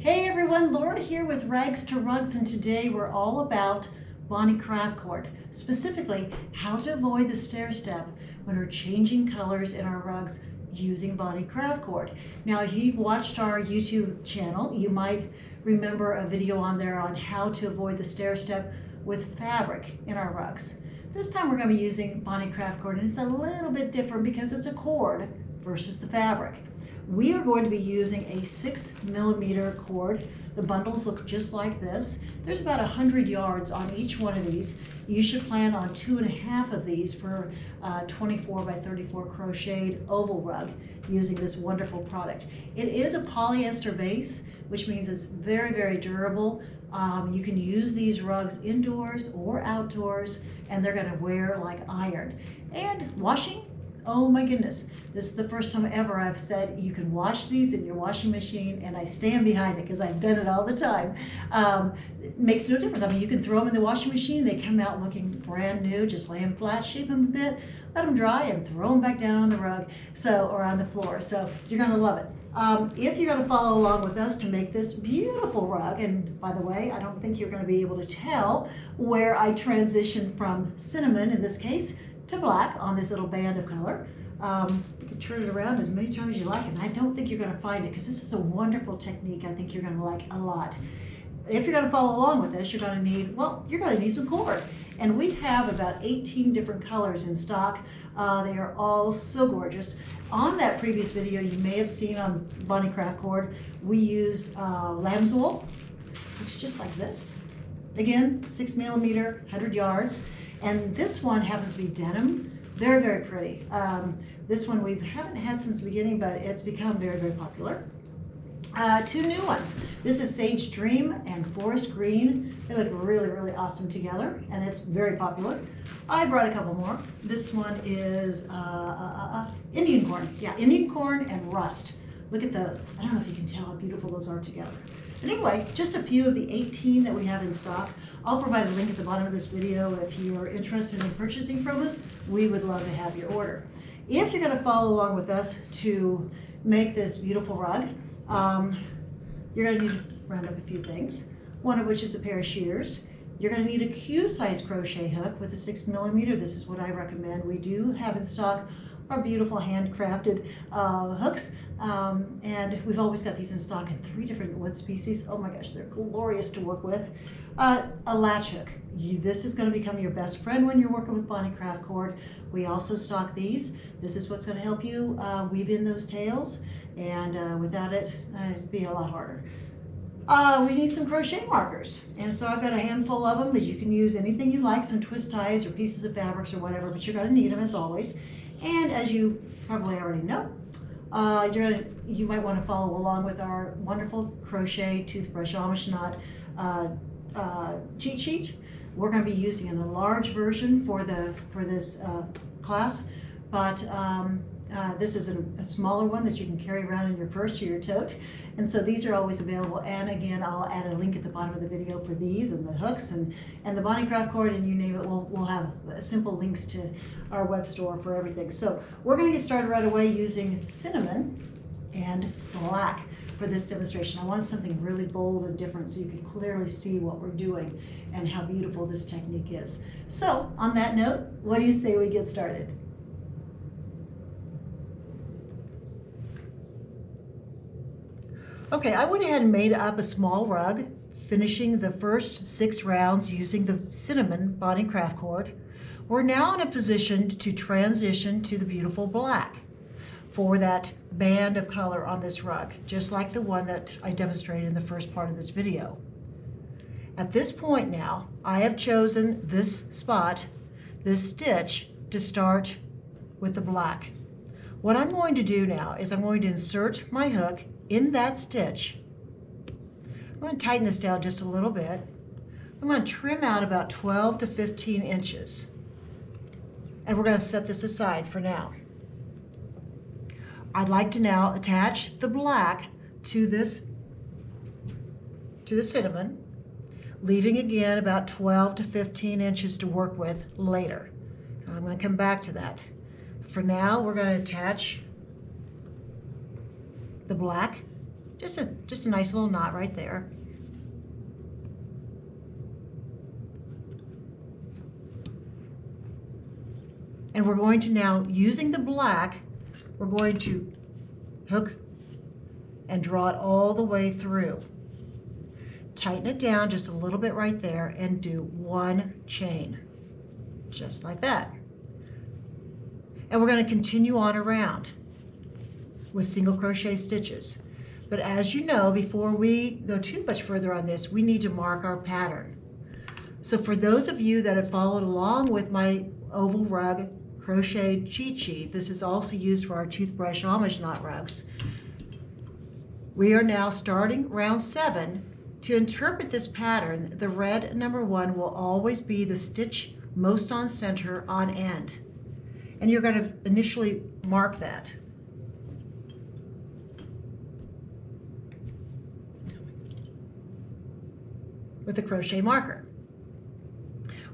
Hey everyone, Laura here with Rags to Rugs, and today we're all about Bonnie Craft Cord, specifically how to avoid the stair step when we're changing colors in our rugs using Bonnie Craft Cord. Now, if you've watched our YouTube channel, you might remember a video on there on how to avoid the stair step with fabric in our rugs. This time we're going to be using Bonnie Craft Cord, and it's a little bit different because it's a cord versus the fabric. We are going to be using a 6mm cord. The bundles look just like this. There's about 100 yards on each one of these. You should plan on 2.5 of these for 24 by 34 crocheted oval rug using this wonderful product. It is a polyester base, which means it's very, very durable. You can use these rugs indoors or outdoors, and they're going to wear like iron. And washing, oh my goodness, this is the first time ever I've said you can wash these in your washing machine, and I stand behind it because I've done it all the time. It makes no difference. I mean, you can throw them in the washing machine, they come out looking brand new. Just lay them flat, shape them a bit, let them dry, and throw them back down on the rug, or on the floor. So you're going to love it. If you're going to follow along with us to make this beautiful rug, and by the way, I don't think you're going to be able to tell where I transitioned from cinnamon, in this case, to black on this little band of color. You can turn it around as many times as you like, and I don't think you're going to find it because this is a wonderful technique I think you're going to like a lot. If you're going to follow along with this, you're going to need some cord. And we have about 18 different colors in stock. They are all so gorgeous. On that previous video you may have seen on Bonnie Craft Cord, we used lamb's wool. Looks just like this. Again, 6mm, 100 yards. And this one happens to be denim. Very, very pretty. This one we haven't had since the beginning, but it's become very, very popular. Two new ones. This is Sage Dream and Forest Green. They look really, really awesome together, and it's very popular. I brought a couple more. This one is Indian corn. Yeah, Indian corn and rust. Look at those. I don't know if you can tell how beautiful those are together. But anyway, just a few of the 18 that we have in stock. I'll provide a link at the bottom of this video if you're interested in purchasing from us. We would love to have your order. If you're going to follow along with us to make this beautiful rug, you're going to need to round up a few things, one of which is a pair of shears. You're going to need a Q-size crochet hook with a 6mm. This is what I recommend. We do have in stock our beautiful handcrafted hooks, and we've always got these in stock in 3 different wood species. Oh my gosh, they're glorious to work with. A latch hook. This is going to become your best friend when you're working with Bonnie Craft Cord. We also stock these. This is what's going to help you weave in those tails, and without it, it'd be a lot harder. We need some crochet markers, and so I've got a handful of them, but you can use anything you like, some twist ties or pieces of fabrics or whatever, but you're going to need them as always. And as you probably already know, you might want to follow along with our wonderful crochet toothbrush Amish knot cheat sheet. We're going to be using a large version for this class, but this is a smaller one that you can carry around in your purse or your tote. And so these are always available. And again, I'll add a link at the bottom of the video for these and the hooks and the Bonnie Craft Cord, and you name it. We'll have simple links to our web store for everything. So we're going to get started right away using cinnamon and black for this demonstration. I want something really bold and different so you can clearly see what we're doing and how beautiful this technique is. So on that note, what do you say we get started? Okay, I went ahead and made up a small rug, finishing the first 6 rounds using the cinnamon Bonnie Craft Cord. We're now in a position to transition to the beautiful black for that band of color on this rug, just like the one that I demonstrated in the first part of this video. At this point now, I have chosen this spot, this stitch, to start with the black. What I'm going to do now is I'm going to insert my hook in that stitch. I'm going to tighten this down just a little bit. I'm going to trim out about 12 to 15 inches. And we're going to set this aside for now. I'd like to now attach the black to the cinnamon, leaving again about 12 to 15 inches to work with later. And I'm going to come back to that. For now, we're going to attach the black Just a nice little knot right there. And we're going to now, using the black, we're going to hook and draw it all the way through. Tighten it down just a little bit right there and do one chain, just like that. And we're going to continue on around with single crochet stitches. But as you know, before we go too much further on this, we need to mark our pattern. So for those of you that have followed along with my oval rug crochet cheat sheet, this is also used for our toothbrush homage knot rugs. We are now starting round 7. To interpret this pattern, the red number 1 will always be the stitch most on center on end. And you're going to initially mark that. With a crochet marker.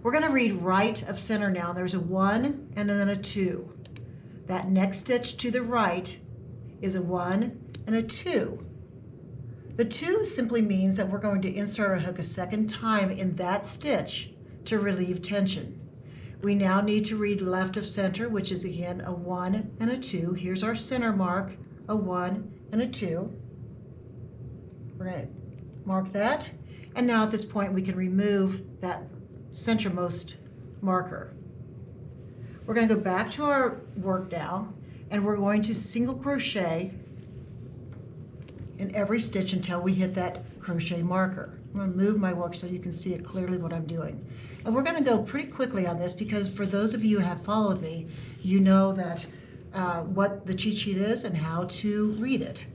We're going to read right of center now. There's a 1 and then a 2. That next stitch to the right is a 1 and a 2. The 2 simply means that we're going to insert our hook a second time in that stitch to relieve tension. We now need to read left of center, which is again a 1 and a 2. Here's our center mark, a 1 and a 2. We're going to mark that. And now at this point we can remove that centermost marker. We're going to go back to our work now, and we're going to single crochet in every stitch until we hit that crochet marker. I'm going to move my work so you can see it clearly what I'm doing. And we're going to go pretty quickly on this because for those of you who have followed me, you know that what the cheat sheet is and how to read it.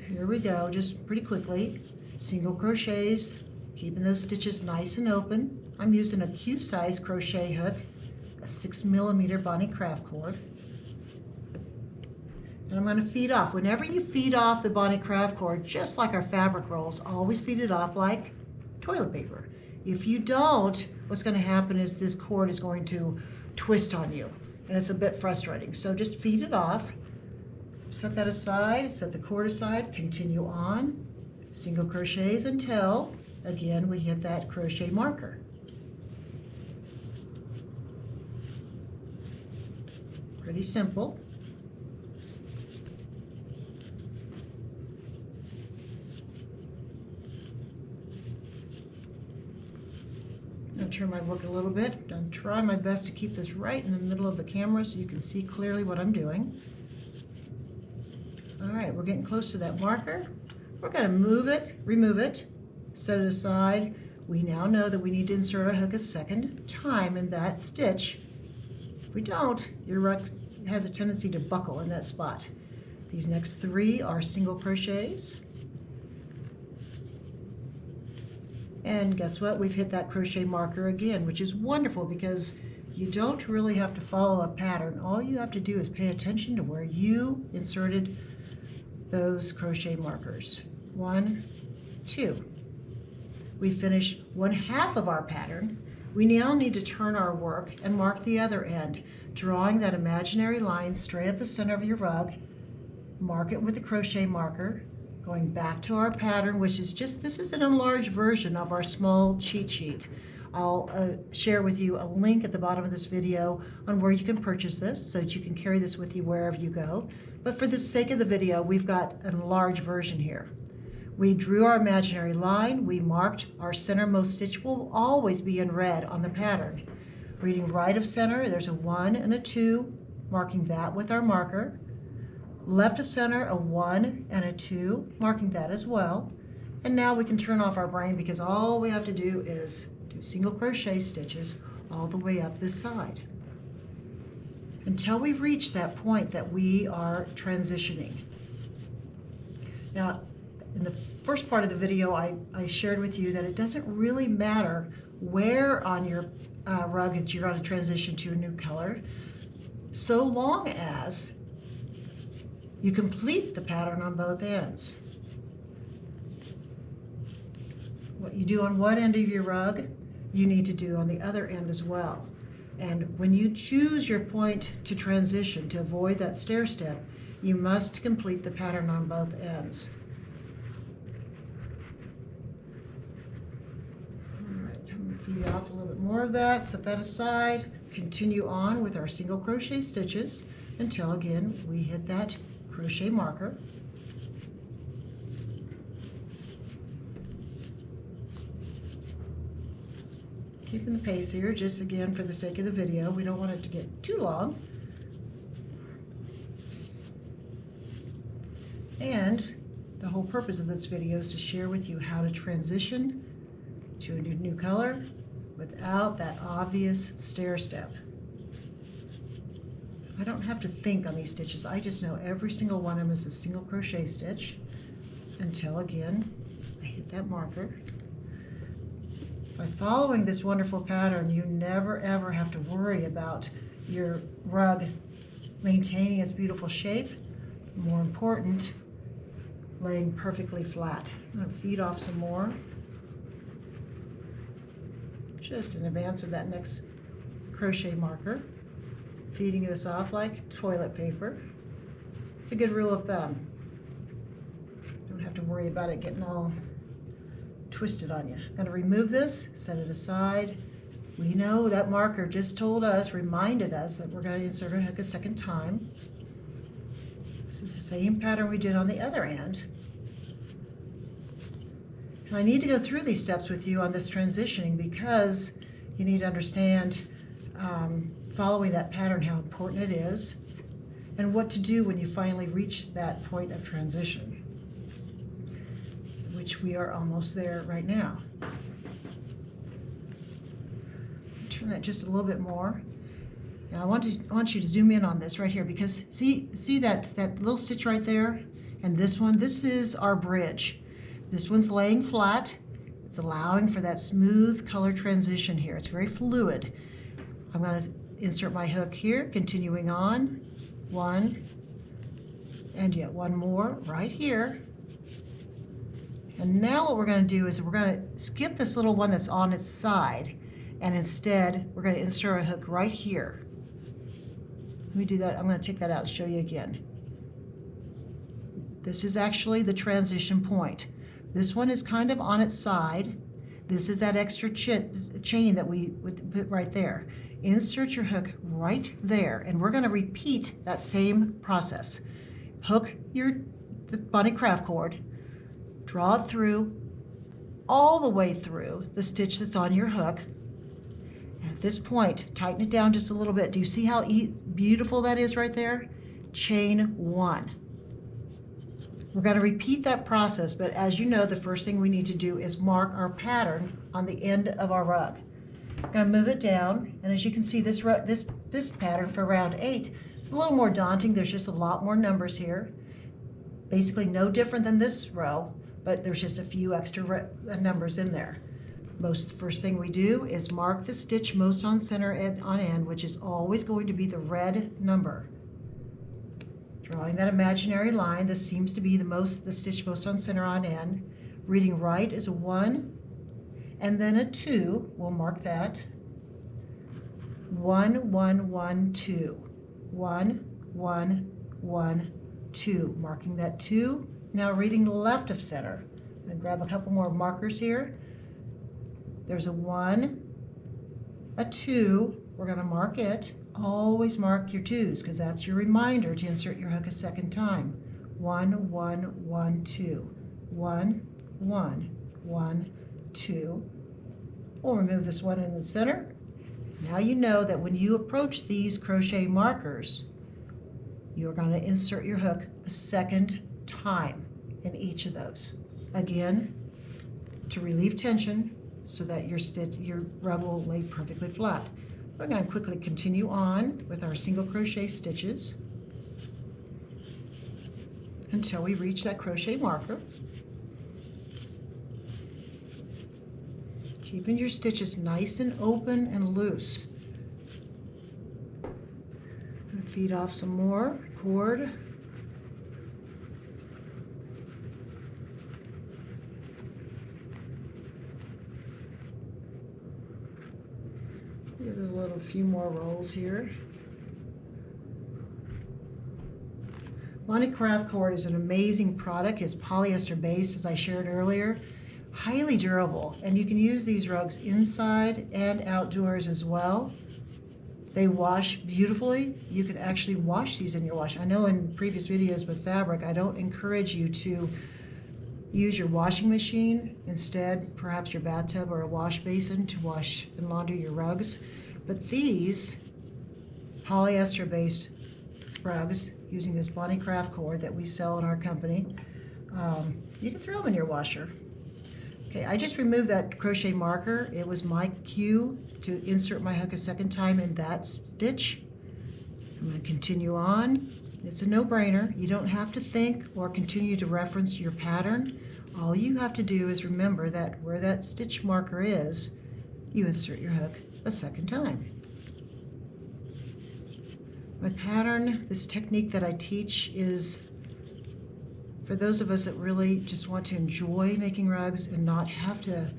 Here we go, just pretty quickly. Single crochets, keeping those stitches nice and open. I'm using a cute size crochet hook, a 6mm Bonnie Craft cord. And I'm going to feed off. Whenever you feed off the Bonnie Craft cord, just like our fabric rolls, always feed it off like toilet paper. If you don't, what's going to happen is this cord is going to twist on you, and it's a bit frustrating. So just feed it off. Set that aside, set the cord aside, continue on. Single crochets until, again, we hit that crochet marker. Pretty simple. I'll turn my work a little bit. I'll try my best to keep this right in the middle of the camera so you can see clearly what I'm doing. All right, we're getting close to that marker. We're going to move it, remove it, set it aside. We now know that we need to insert our hook a second time in that stitch. If we don't, your rug has a tendency to buckle in that spot. These next 3 are single crochets. And guess what? We've hit that crochet marker again, which is wonderful because you don't really have to follow a pattern. All you have to do is pay attention to where you inserted those crochet markers. 1, 2. We finished 1/2 of our pattern. We now need to turn our work and mark the other end, drawing that imaginary line straight up the center of your rug. Mark it with the crochet marker. Going back to our pattern, which is just, this is an enlarged version of our small cheat sheet. I'll share with you a link at the bottom of this video on where you can purchase this so that you can carry this with you wherever you go. But for the sake of the video, we've got an enlarged version here. We drew our imaginary line, we marked our centermost stitch will always be in red on the pattern. Reading right of center, there's a 1 and a 2, marking that with our marker. Left of center, a 1 and a 2, marking that as well. And now we can turn off our brain because all we have to do is do single crochet stitches all the way up this side until we've reached that point that we are transitioning. Now, in the first part of the video, I shared with you that it doesn't really matter where on your rug that you're going to transition to a new color, so long as you complete the pattern on both ends. What you do on one end of your rug, you need to do on the other end as well. And when you choose your point to transition to avoid that stair step, You must complete the pattern on both ends. All right, I'm going to feed off a little bit more of that, set that aside, continue on with our single crochet stitches until again we hit that crochet marker. Keeping the pace here, just again for the sake of the video. We don't want it to get too long. And the whole purpose of this video is to share with you how to transition to a new color without that obvious stair step. I don't have to think on these stitches. I just know every single one of them is a single crochet stitch until again I hit that marker. By following this wonderful pattern, you never ever have to worry about your rug maintaining its beautiful shape. More important, laying perfectly flat. I'm going to feed off some more, just in advance of that next crochet marker. Feeding this off like toilet paper. It's a good rule of thumb. Don't have to worry about it getting all twisted on you. I'm going to remove this, set it aside. We know that marker just told us, reminded us that we're going to insert our hook a second time. This is the same pattern we did on the other end. And I need to go through these steps with you on this transitioning because you need to understand following that pattern, how important it is, and what to do when you finally reach that point of transition, which we are almost there right now. Turn that just a little bit more. Now I want you to zoom in on this right here because see that little stitch right there, and this one, this is our bridge. This one's laying flat. It's allowing for that smooth color transition here. It's very fluid. I'm going to insert my hook here, continuing on. One, and yet one more right here. And now what we're going to do is we're going to skip this little one that's on its side, and instead we're going to insert a hook right here. Let me do that. I'm going to take that out and show you again. This is actually the transition point. This one is kind of on its side. This is that extra chain that we put right there. Insert your hook right there, and we're going to repeat that same process. Hook the bunny craft cord, draw it through, all the way through the stitch that's on your hook. And at this point, tighten it down just a little bit. Do you see how beautiful that is right there? Chain one. We're going to repeat that process, but as you know, the first thing we need to do is mark our pattern on the end of our rug. I'm going to move it down, and as you can see, this pattern for round 8 is a little more daunting. There's just a lot more numbers here. Basically no different than this row, but there's just a few extra numbers in there. First thing we do is mark the stitch most on center on end, which is always going to be the red number. Drawing that imaginary line, this seems to be the stitch most on center on end. Reading right is a 1, and then a 2. We'll mark that. 1, 1, 1, 2. 1, 1, 1, 2. Marking that 2. Now reading left of center. I'm going to grab a couple more markers here. There's a 1, a 2. We're going to mark it. Always mark your 2s because that's your reminder to insert your hook a second time. 1, 1, 1, 2. 1, 1, 1, 2. We'll remove this one in the center. Now you know that when you approach these crochet markers, you're going to insert your hook a second time in each of those. Again, to relieve tension so that your rug will lay perfectly flat. We're going to quickly continue on with our single crochet stitches until we reach that crochet marker. Keeping your stitches nice and open and loose. I'm going to feed off some more cord. Give it a few more rolls here. Bonnie Craft cord is an amazing product. It's polyester based, as I shared earlier. Highly durable, and you can use these rugs inside and outdoors as well. They wash beautifully. You can actually wash these in your wash. I know in previous videos with fabric, I don't encourage you to use your washing machine. Instead, perhaps your bathtub or a wash basin to wash and launder your rugs. But these polyester-based rugs, using this Bonnie Craft cord that we sell in our company, you can throw them in your washer. Okay, I just removed that crochet marker. It was my cue to insert my hook a second time in that stitch. I'm going to continue on. It's a no-brainer. You don't have to think or continue to reference your pattern. All you have to do is remember that where that stitch marker is, you insert your hook a second time. My pattern, this technique that I teach, is for those of us that really just want to enjoy making rugs and not have to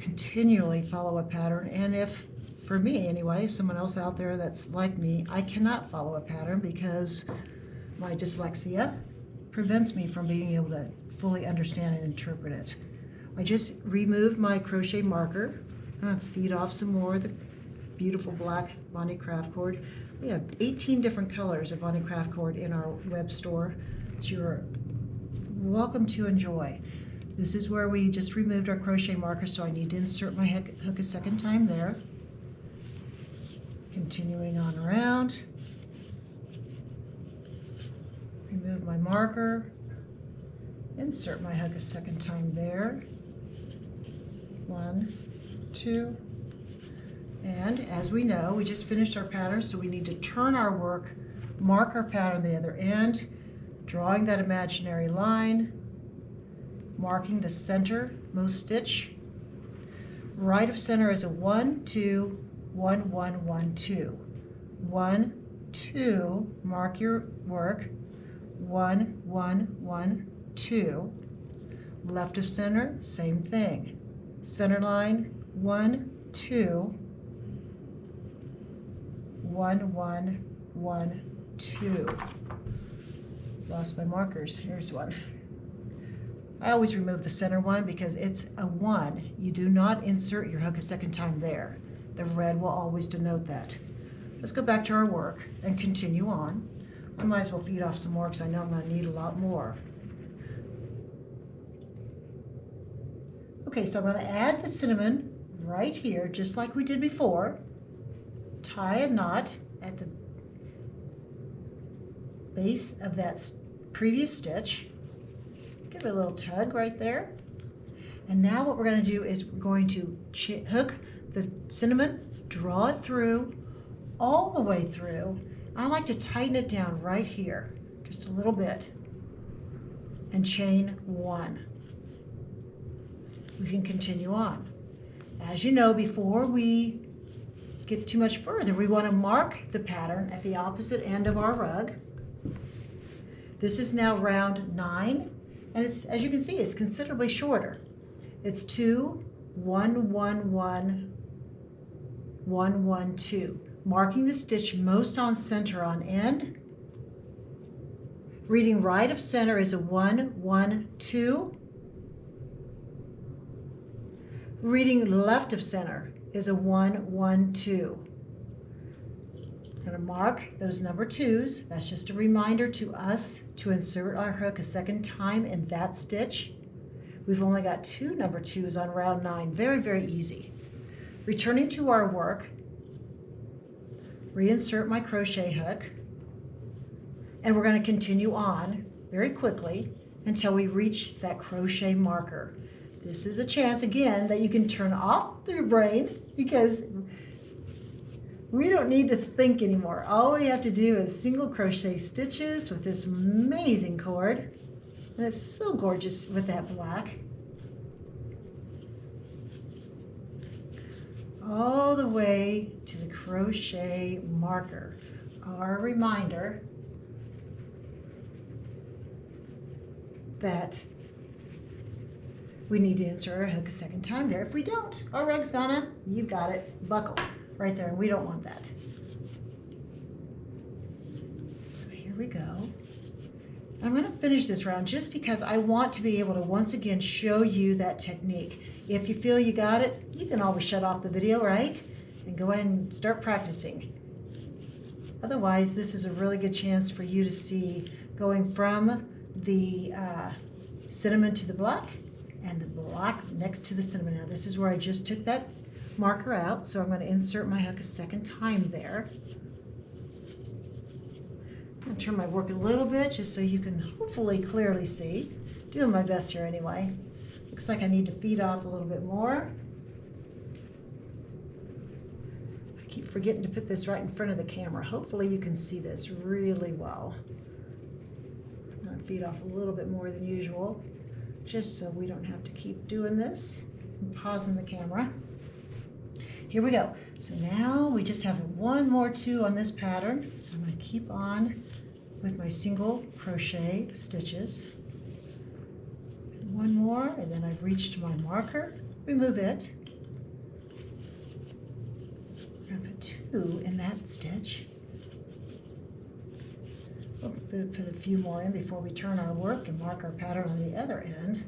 continually follow a pattern. And if, for me anyway, if someone else out there that's like me, I cannot follow a pattern because my dyslexia prevents me from being able to fully understand and interpret it. I just removed my crochet marker. I'm going to feed off some more of the beautiful black Bonnie Craft cord. We have 18 different colors of Bonnie Craft cord in our web store that you're welcome to enjoy. This is where we just removed our crochet marker, so I need to insert my hook a second time there. Continuing on around. Remove my marker. Insert my hook a second time there. 1, 2. And as we know, we just finished our pattern, so we need to turn our work, mark our pattern the other end, drawing that imaginary line, marking the center most stitch. Right of center is a 1, 2, 1, 1, 1, 2. 1, 2, mark your work. 1, 1, 1, 2. Left of center, same thing. Center line, 1, 2. 1, 1, 1, 2. Lost my markers. Here's one. I always remove the center one because it's a 1. You do not insert your hook a second time there. The red will always denote that. Let's go back to our work and continue on. I might as well feed off some more because I know I'm going to need a lot more. Okay, so I'm going to add the cinnamon right here, just like we did before. Tie a knot at the base of that previous stitch. Give it a little tug right there. And now what we're going to do is we're going to hook the cinnamon, draw it through, all the way through. I like to tighten it down right here, just a little bit, and chain 1. We can continue on. As you know, before we get too much further, we want to mark the pattern at the opposite end of our rug. This is now round 9, and it's, as you can see, it's considerably shorter. It's 2, 1, 1, 1, 1, 1, 2. Marking the stitch most on center on end. Reading right of center is a 1, 1, 2. Reading left of center is a 1, 1, 2. I'm going to mark those number 2s. That's just a reminder to us to insert our hook a second time in that stitch. We've only got 2 number 2s on round 9. Very, very easy. Returning to our work, reinsert my crochet hook, and we're going to continue on very quickly until we reach that crochet marker. This is a chance, again, that you can turn off your brain because we don't need to think anymore. All we have to do is single crochet stitches with this amazing cord. And it's so gorgeous with that black. All the way to the crochet marker. Our reminder that we need to insert our hook a second time there. If we don't, our rug's gonna, you've got it, buckle right there. We don't want that. So here we go. I'm going to finish this round just because I want to be able to once again show you that technique. If you feel you got it, you can always shut off the video, right? And go ahead and start practicing. Otherwise, this is a really good chance for you to see going from the cinnamon to the black and the black next to the cinnamon. Now this is where I just took that marker out, so I'm going to insert my hook a second time there. I'm going to turn my work a little bit just so you can hopefully clearly see. Doing my best here anyway. Looks like I need to feed off a little bit more. I keep forgetting to put this right in front of the camera. Hopefully you can see this really well. I'm going to feed off a little bit more than usual, just so we don't have to keep doing this. I'm pausing the camera. Here we go. So now we just have one more 2 on this pattern. So I'm going to keep on with my single crochet stitches. One more, and then I've reached my marker. Remove it. I'm going to put 2 in that stitch. We'll put a few more in before we turn our work and mark our pattern on the other end.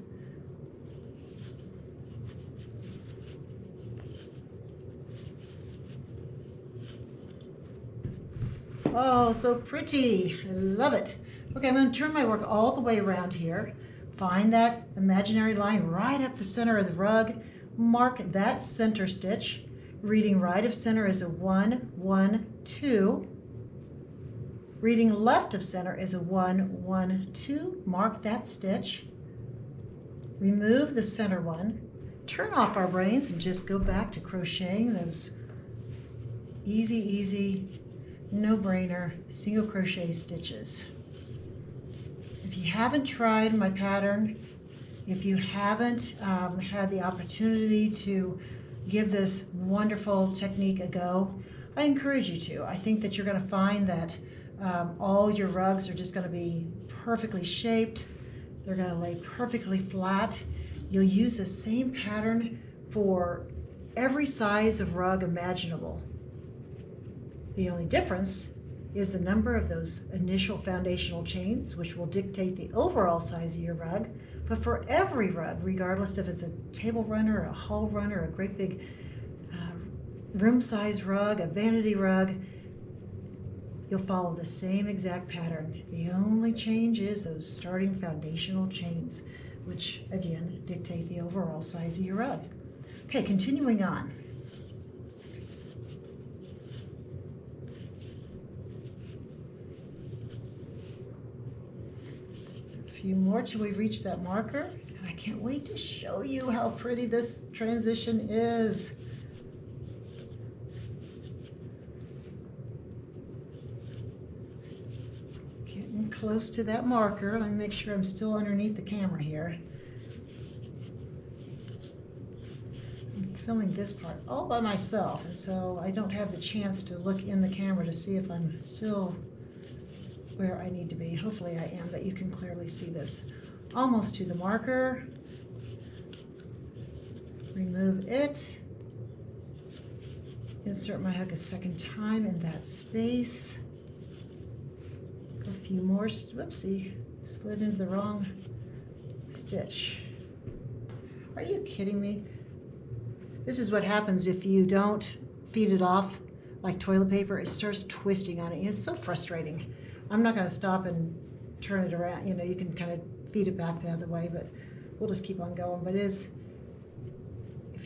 Oh, so pretty. I love it. Okay, I'm going to turn my work all the way around here. Find that imaginary line right up the center of the rug. Mark that center stitch. Reading right of center is a 1, 1, 2. Reading left of center is a 1, 1, 2. Mark that stitch. Remove the center one. Turn off our brains and just go back to crocheting those easy, no-brainer single crochet stitches. If you haven't tried my pattern, if you haven't had the opportunity to give this wonderful technique a go, I encourage you to. I think that you're going to find that all your rugs are just going to be perfectly shaped. They're going to lay perfectly flat. You'll use the same pattern for every size of rug imaginable. The only difference is the number of those initial foundational chains, which will dictate the overall size of your rug. But for every rug, regardless if it's a table runner, a hall runner, a great big room size rug, a vanity rug, you'll follow the same exact pattern. The only change is those starting foundational chains, which again dictate the overall size of your rug. Okay, continuing on. A few more till we reach that marker. And I can't wait to show you how pretty this transition is. Getting close to that marker. Let me make sure I'm still underneath the camera here. I'm filming this part all by myself, and so I don't have the chance to look in the camera to see if I'm still where I need to be. Hopefully I am, that you can clearly see this. Almost to the marker. Remove it. Insert my hook a second time in that space. A few more, whoopsie, slid into the wrong stitch. Are you kidding me? This is what happens if you don't feed it off like toilet paper. It starts twisting on it. It's so frustrating. I'm not going to stop and turn it around. You know, you can kind of feed it back the other way, but we'll just keep on going. But if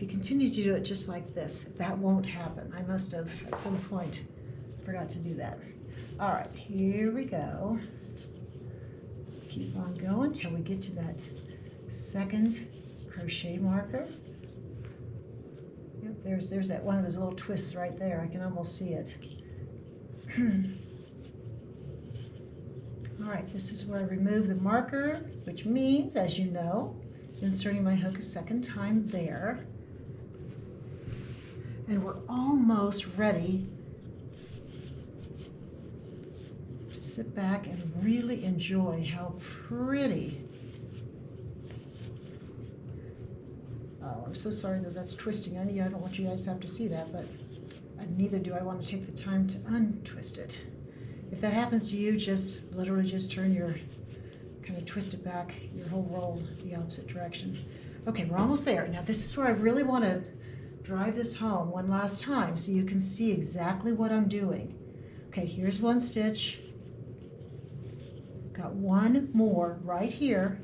you continue to do it just like this, that won't happen. I must have, at some point, forgot to do that. All right, here we go. Keep on going till we get to that second crochet marker. Yep, there's that one of those little twists right there. I can almost see it. All right, this is where I remove the marker, which means, as you know, inserting my hook a second time there. And we're almost ready to sit back and really enjoy how pretty. Oh, I'm so sorry that that's twisting on you. I don't want you guys to have to see that, but neither do I want to take the time to untwist it. If that happens to you, just literally just turn your to twist it back, your whole roll the opposite direction. Okay, we're almost there. Now this is where I really want to drive this home one last time so you can see exactly what I'm doing. Okay, here's one stitch. Got one more right here.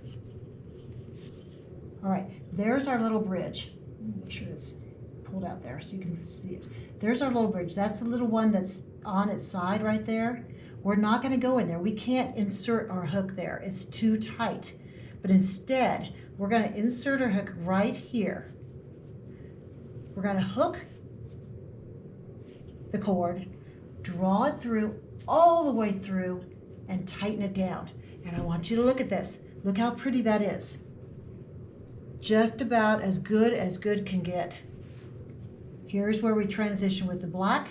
All right, there's our little bridge. Make sure it's pulled out there so you can see it. There's our little bridge. That's the little one that's on its side right there. We're not going to go in there. We can't insert our hook there. It's too tight. But instead, we're going to insert our hook right here. We're going to hook the cord, draw it through, all the way through, and tighten it down. And I want you to look at this. Look how pretty that is. Just about as good can get. Here's where we transition with the black.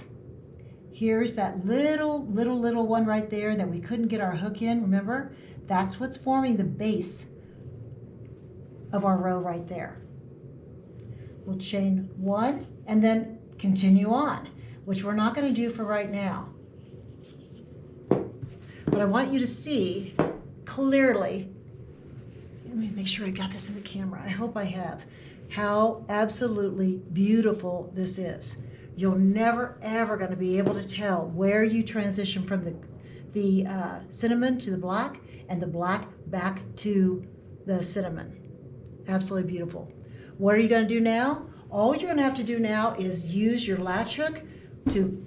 Here's that little one right there that we couldn't get our hook in, remember? That's what's forming the base of our row right there. We'll chain one and then continue on, which we're not going to do for right now. But I want you to see clearly, let me make sure I got this in the camera, I hope I have, how absolutely beautiful this is. You're never ever going to be able to tell where you transition from the cinnamon to the black and the black back to the cinnamon. Absolutely beautiful. What are you going to do now? All you're going to have to do now is use your latch hook to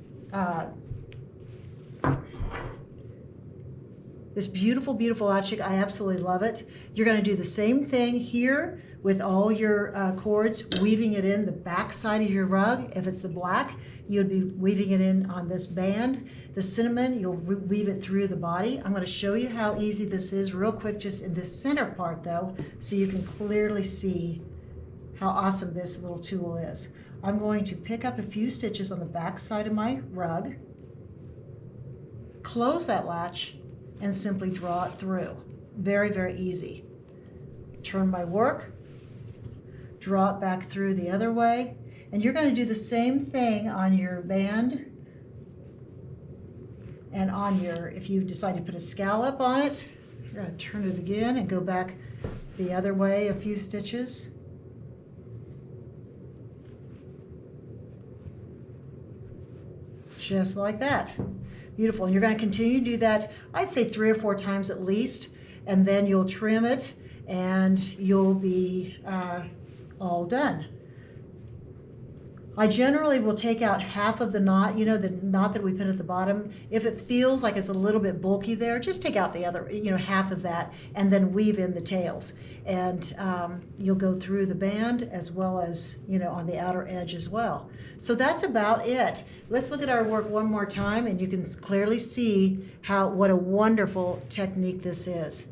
this beautiful latch hook. I absolutely love it. You're going to do the same thing here with all your cords, weaving it in the back side of your rug. If it's the black, you'd be weaving it in on this band. The cinnamon, you'll weave it through the body. I'm going to show you how easy this is real quick, just in this center part though, so you can clearly see how awesome this little tool is. I'm going to pick up a few stitches on the back side of my rug, close that latch, and simply draw it through. Very easy. Turn my work, draw it back through the other way, and you're going to do the same thing on your band and on your, if you decide to put a scallop on it, you're going to turn it again and go back the other way a few stitches. Just like that. Beautiful. And you're going to continue to do that, I'd say 3 or 4 times at least, and then you'll trim it and you'll be all done. I generally will take out half of the knot, you know, the knot that we put at the bottom. If it feels like it's a little bit bulky there, just take out the other, you know, half of that and then weave in the tails. And you'll go through the band as well as, you know, on the outer edge as well. So that's about it. Let's look at our work one more time and you can clearly see what a wonderful technique this is.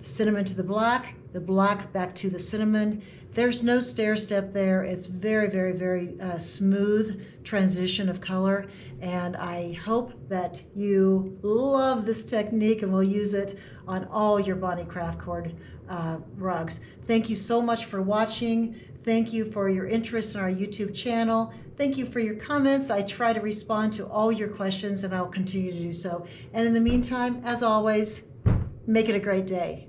Cinnamon to the black back to the cinnamon. There's no stair step there. It's very smooth transition of color, and I hope that you love this technique and will use it on all your Bonnie Craft Cord rugs. Thank you so much for watching. Thank you for your interest in our YouTube channel. Thank you for your comments. I try to respond to all your questions and I'll continue to do so. And in the meantime, as always, make it a great day.